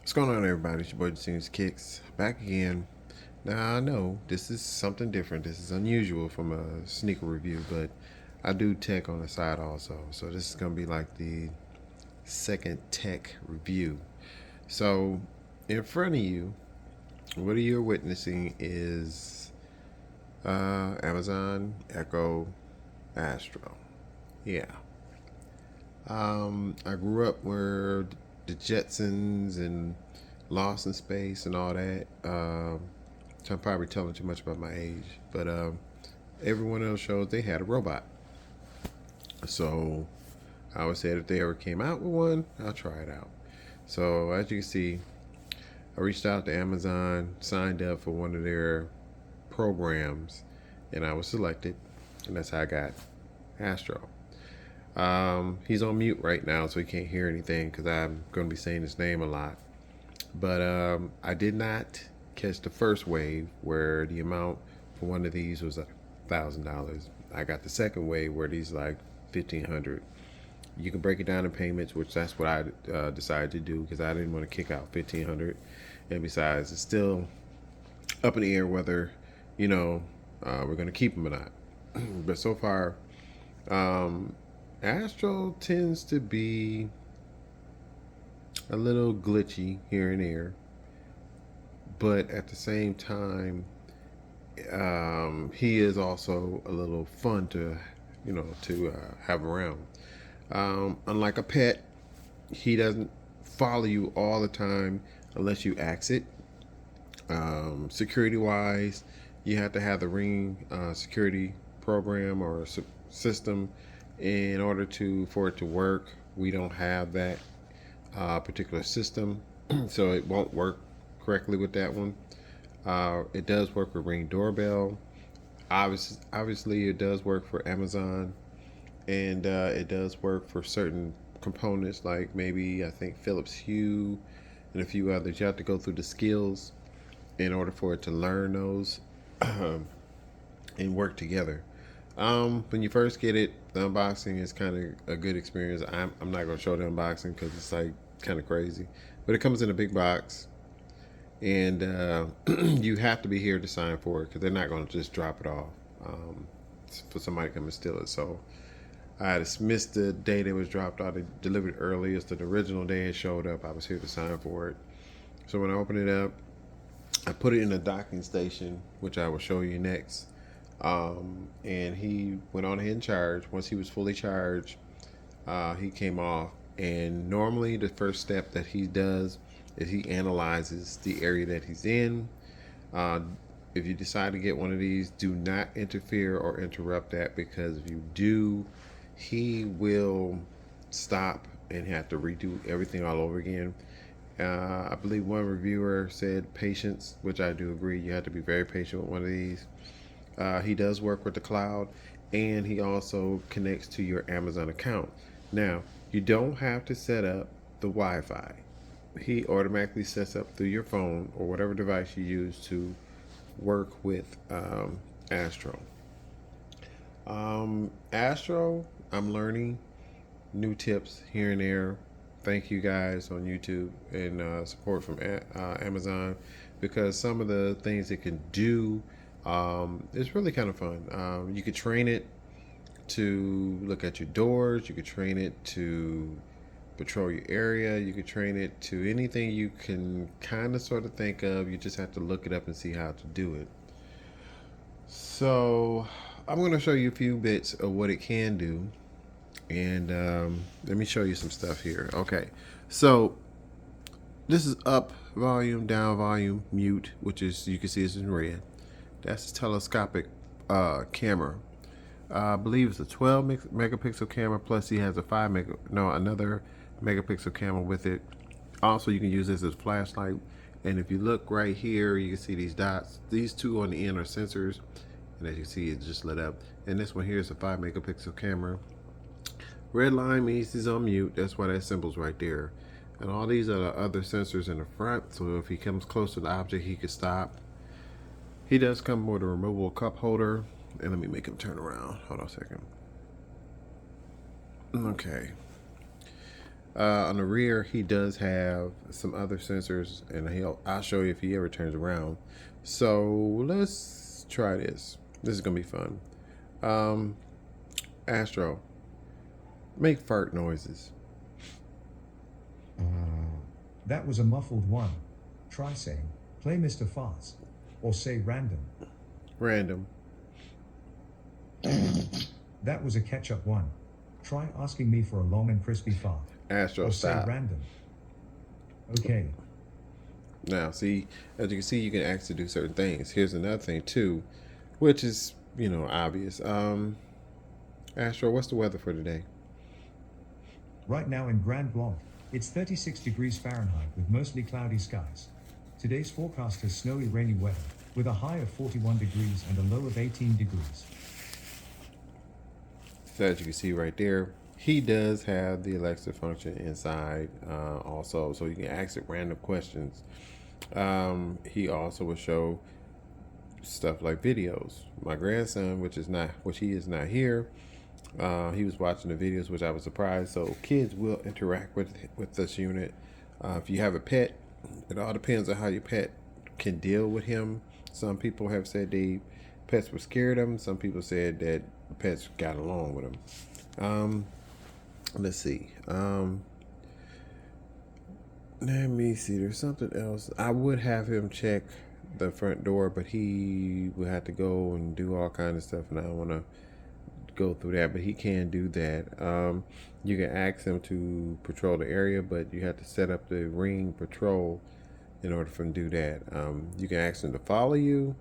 What's going on, everybody? It's your boy, James Kicks, back again. Now, I know this is something different. This is unusual from a sneaker review, but I do tech on the side also. So, this is going to be like the second tech review. So, in front of you, what you're witnessing is Amazon Echo Astro. Yeah. I grew up where the Jetsons and Lost in Space and all that. So I'm probably telling too much about my age, but every one of those shows they had a robot. So I always said if they ever came out with one, I'll try it out. So as you can see, I reached out to Amazon, signed up for one of their programs, and I was selected, and that's how I got Astro. He's on mute right now, so he can't hear anything because I'm going to be saying his name a lot. But I did not catch the first wave where the amount for one of these was $1,000. I got the second wave where these like 1,500. You can break it down in payments, which that's what I decided to do because I didn't want to kick out 1,500. And besides, it's still up in the air whether we're going to keep them or not. But so far, Astro tends to be a little glitchy here and there, but at the same time, he is also a little fun to have around. Unlike a pet, he doesn't follow you all the time unless you ask it. Security wise, you have to have the Ring security program or system in order for it to work. We don't have that particular system, so it won't work correctly with that one. It does work with Ring doorbell. Obviously, it does work for Amazon, and it does work for certain components like maybe I think Philips Hue and a few others. You have to go through the skills in order for it to learn those and work together. When you first get it, the unboxing is kind of a good experience. I'm not going to show the unboxing because it's like kind of crazy, but it comes in a big box, and you have to be here to sign for it because they're not going to just drop it off for somebody to come and steal it. So I just missed the day that it was dropped off. They delivered early. It's the original day it showed up. I was here to sign for it. So when I opened it up, I put it in a docking station, which I will show you next. And he went on ahead and charged. Once he was fully charged, he came off. And normally, the first step that he does is he analyzes the area that he's in. If you decide to get one of these, do not interfere or interrupt that, because if you do, he will stop and have to redo everything all over again. I believe one reviewer said patience, which I do agree. You have to be very patient with one of these. He does work with the cloud, and he also connects to your Amazon account. Now, you don't have to set up the Wi-Fi. He automatically sets up through your phone or whatever device you use to work with Astro. Astro, I'm learning new tips here and there. Thank you guys on YouTube and support from Amazon, because some of the things it can do is really kind of fun. You could train it to look at your doors. You could train it to patrol your area. You could train it to anything you can kind of sort of think of. You just have to look it up and see how to do it. So I'm going to show you a few bits of what it can do. And let me show you some stuff here. Okay, so this is up volume, down volume, mute, which is, you can see it's in red. That's a telescopic camera. I believe it's a 12 megapixel camera, plus he has a another megapixel camera with it. Also, you can use this as a flashlight. And if you look right here, you can see these dots. These two on the end are sensors, and as you see, it just lit up. And this one here is a 5 megapixel camera. Red line means he's on mute. That's why that symbol's right there. And all these are the other sensors in the front, so if he comes close to the object, he can stop. He does come with a removable cup holder. And let me make him turn around. Hold on a second. Okay. On the rear, he does have some other sensors, and I'll show you if he ever turns around. So let's try this. This is gonna be fun. Um, Astro, make fart noises. That was a muffled one. Try saying, play Mr. Fast. Or say random. Random. That was a ketchup one. Try asking me for a long and crispy fart. Astro, Or stop. say random. Okay. Now, see, as you can see, you can actually do certain things. Here's another thing too, which is obvious. Astro, what's the weather for today? Right now in Grand Blanc, it's 36 degrees Fahrenheit with mostly cloudy skies. Today's forecast has snowy, rainy weather, with a high of 41 degrees and a low of 18 degrees. So as you can see right there, he does have the Alexa function inside also, so you can ask it random questions. He also will show stuff like videos. My grandson, which he is not here, he was watching the videos, which I was surprised. So kids will interact with this unit. If you have a pet, it all depends on how your pet can deal with him. Some people have said pets were scared of him. Some people said that pets got along with him. Let's see. Let me see. There's something else. I would have him check the front door, but he would have to go and do all kinds of stuff, and I don't want to go through that. But he can do that. You can ask him to patrol the area, but you have to set up the ring patrol in order for him to do that. You can ask him to follow you.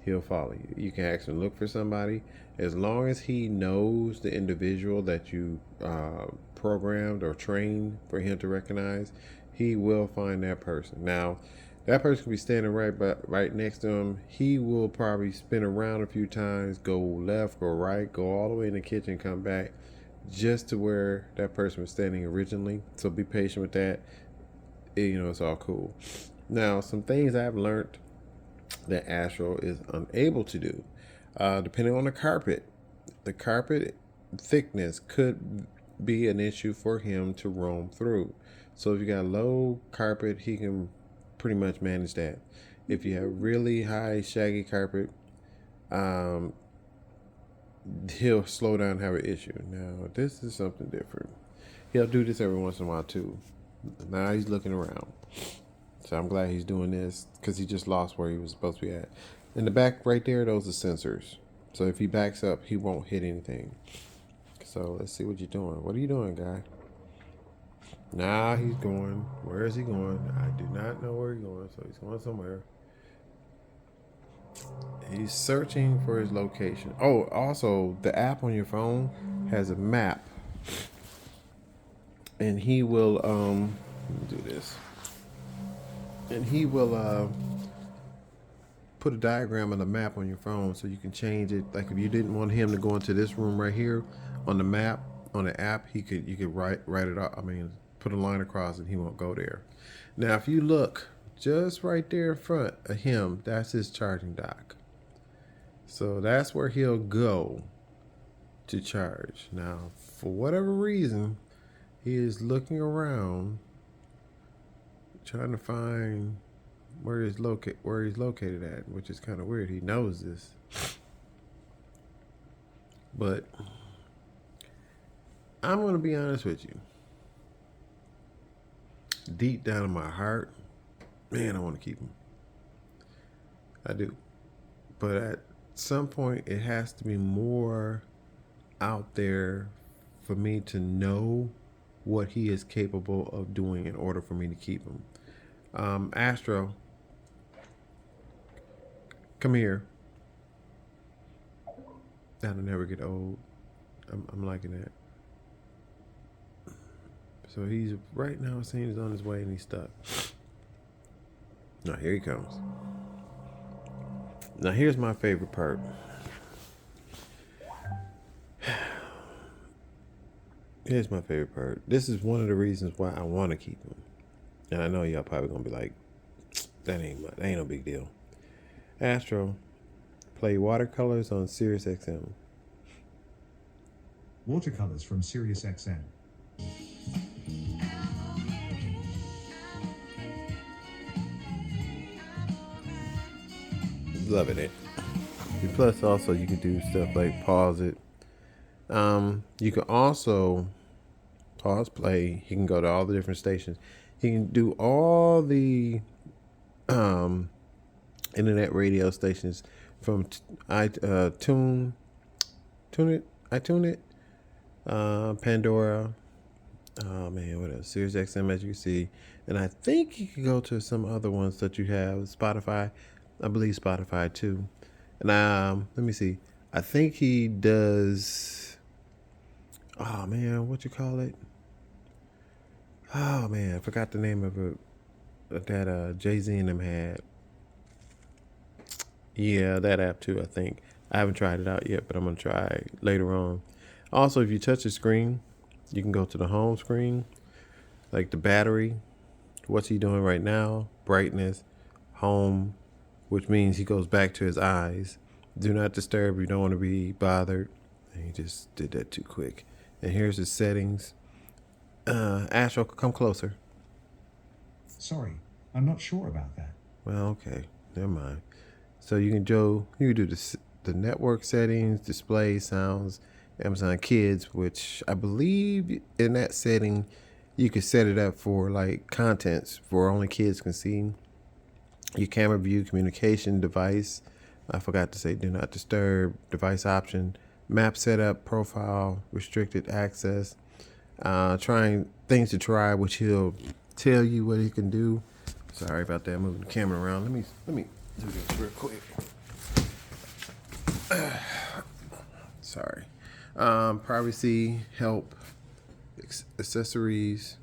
He'll follow you. You can ask him to look for somebody. As long as he knows the individual that you programmed or trained for him to recognize, he will find that person. Now, that person can be standing right next to him. He will probably spin around a few times, go left, go right, go all the way in the kitchen, come back just to where that person was standing originally. So be patient with that. It's all cool. Now, some things I've learned that Astro is unable to do, depending on the carpet thickness could be an issue for him to roam through. So if you got low carpet, he can pretty much manage that. If you have really high shaggy carpet, he'll slow down and have an issue. Now, this is something different. He'll do this every once in a while too. Now he's looking around. So I'm glad he's doing this because he just lost where he was supposed to be at. In the back right there, those are sensors. So if he backs up, he won't hit anything. So let's see what you're doing. What are you doing, guy? Nah, he's going. Where is he going? I do not know where he's going. So he's going somewhere. He's searching for his location. Oh, also, the app on your phone has a map. And he will, let me do this. And he will put a diagram of the map on your phone so you can change it. Like if you didn't want him to go into this room right here on the map, on the app, you could write it out. Put a line across and he won't go there. Now, if you look just right there in front of him, that's his charging dock. So that's where he'll go to charge. Now, for whatever reason, he is looking around trying to find where he's located at, which is kind of weird. He knows this, but I'm going to be honest with you. Deep down in my heart, man, I want to keep him. I do. But at some point, it has to be more out there for me to know what he is capable of doing in order for me to keep him. Astro, come here. That'll never get old. I'm liking that. So he's right now, it seems, on his way and he's stuck. Now here he comes. Now here's my favorite part. Here's my favorite part. This is one of the reasons why I want to keep him. And I know y'all probably gonna be like, that ain't no big deal. Astro, play watercolors on Sirius XM. Watercolors from Sirius XM. Loving it. Plus, also you can do stuff like pause it. You can also pause play. He can go to all the different stations. He can do all the um, internet radio stations from tune it, iTunes it, Pandora. Oh man, what else? Sirius XM, as you can see, and I think you can go to some other ones that you have. Spotify, I believe Spotify too. And let me see. I think he does. Oh man, what you call it? Oh man, I forgot the name of it that Jay-Z and them had. Yeah, that app too, I think. I haven't tried it out yet, but I'm gonna try it later on. Also, if you touch the screen, you can go to the home screen, like the battery. What's he doing right now? Brightness, home, which means he goes back to his eyes. Do not disturb. You don't want to be bothered. And he just did that too quick. And here's his settings. Astro, come closer. Sorry, I'm not sure about that. Well, okay, never mind. So you can do the network settings, display, sounds, Amazon Kids, which I believe in that setting you could set it up for like contents for only kids can see. Your camera view, communication device. I forgot to say do not disturb, device option, map setup, profile, restricted access. Trying things to try, which he'll tell you what he can do. Sorry about that, moving the camera around. Let me do this real quick. Sorry. Privacy, help, accessories,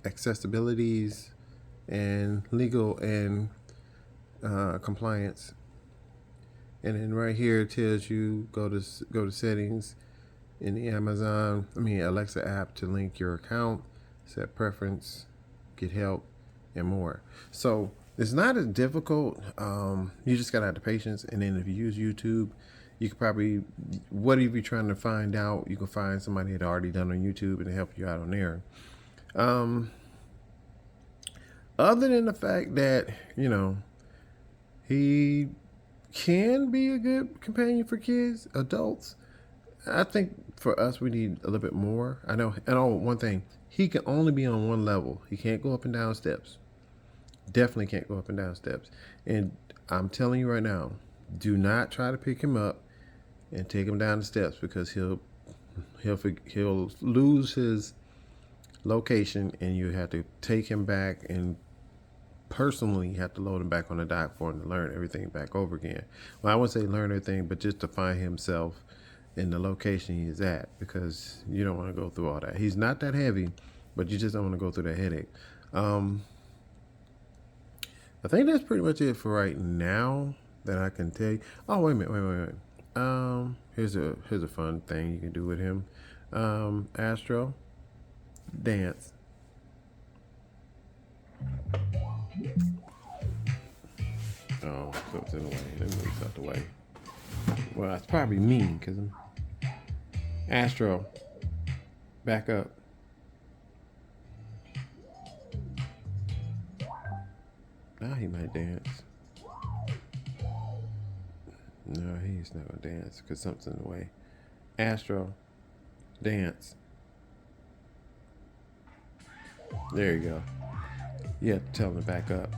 accessibilities, and legal and compliance. And then right here it tells you go to settings in the Alexa app to link your account, set preference, get help, and more. So it's not as difficult. You just gotta have the patience. And then if you use YouTube, you could probably, whatever you're trying to find out, you can find somebody that already done on YouTube and help you out on there. Other than the fact that, he can be a good companion for kids, adults. I think for us, we need a little bit more. I know one thing. He can only be on one level. He can't go up and down steps. Definitely can't go up and down steps. And I'm telling you right now, do not try to pick him up and take him down the steps because he'll lose his location and you have to take him back and personally have to load him back on the dock for him to learn everything back over again. Well, I wouldn't say learn everything, but just to find himself in the location he's at, because you don't want to go through all that. He's not that heavy, but you just don't want to go through that headache. I think that's pretty much it for right now that I can tell you. Oh, wait a minute. Here's a fun thing you can do with him. Astro, dance. Oh, something's in the way. Let me move out the way. Well, it's probably me because I'm Astro. Back up. Now he might dance. No, he's not gonna dance because something's in the way. Astro, dance. There you go. You have to tell him to back up.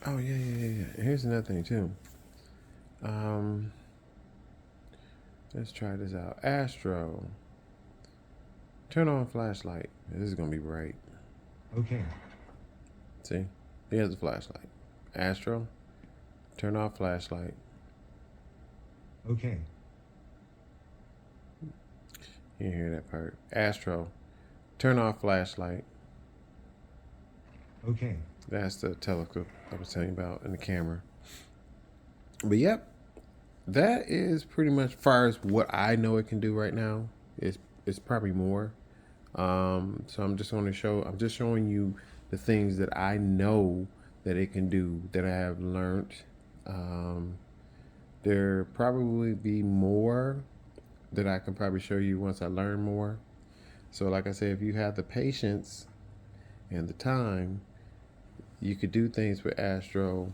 Oh yeah. Here's another thing too. Let's try this out. Astro, turn on flashlight. This is gonna be bright. Okay. See, he has a flashlight. Astro, turn off flashlight. Okay. You didn't hear that part. Astro, turn off flashlight. Okay. That's the telescope I was telling you about in the camera. But yep, that is pretty much as far as what I know it can do right now. It's probably more. So I'm just showing you the things that I know that it can do that I have learned. Um, there probably be more that I can probably show you once I learn more. So, like I said, if you have the patience and the time, you could do things with Astro.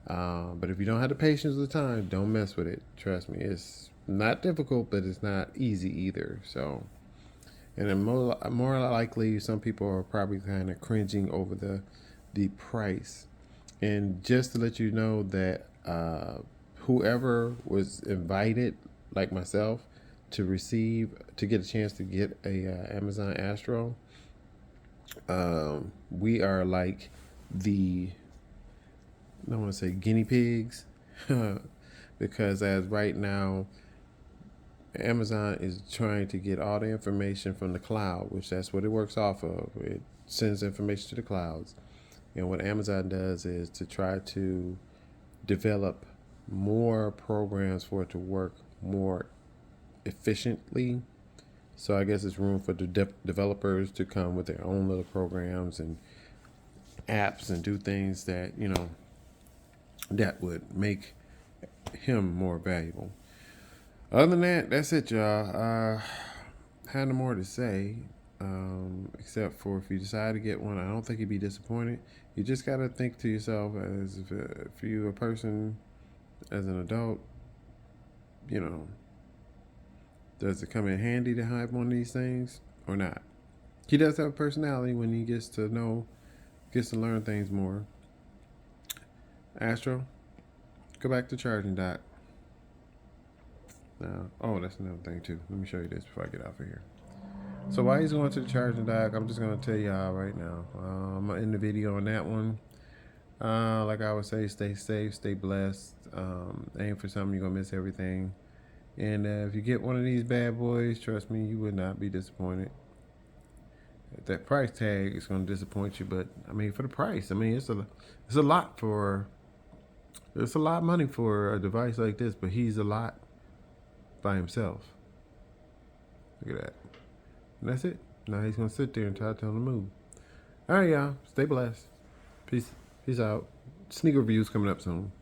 But if you don't have the patience or the time, don't mess with it. Trust me, it's not difficult, but it's not easy either. So, and then more likely, some people are probably kind of cringing over the price. And just to let you know that whoever was invited, like myself, to get a chance to get a Amazon Astro, we are like the I don't want to say guinea pigs because as right now Amazon is trying to get all the information from the cloud, which that's what it works off of. It sends information to the clouds. And what Amazon does is to try to develop more programs for it to work more efficiently. So I guess it's room for the developers to come with their own little programs and apps and do things that, that would make him more valuable. Other than that, that's it, y'all. Had no more to say, except for if you decide to get one, I don't think you'd be disappointed. You just gotta think to yourself as if you're a person, as an adult, you know, does it come in handy to have one of these things or not? He does have a personality when he gets to learn things more. Astro, go back to charging dock. Now, oh, that's another thing too. Let me show you this before I get off of here. So while he's going to the charging dock, I'm just going to tell y'all right now. I'm going to end the video on that one. Like I would say, stay safe, stay blessed. Aim for something, you're going to miss everything. And if you get one of these bad boys, trust me, you would not be disappointed. That price tag is going to disappoint you, but I mean, for the price, I mean, it's a lot of money for a device like this, but he's a lot by himself. Look at that. And that's it. Now he's going to sit there until I tell him to move. All right, y'all. Stay blessed. Peace out. Sneaker reviews coming up soon.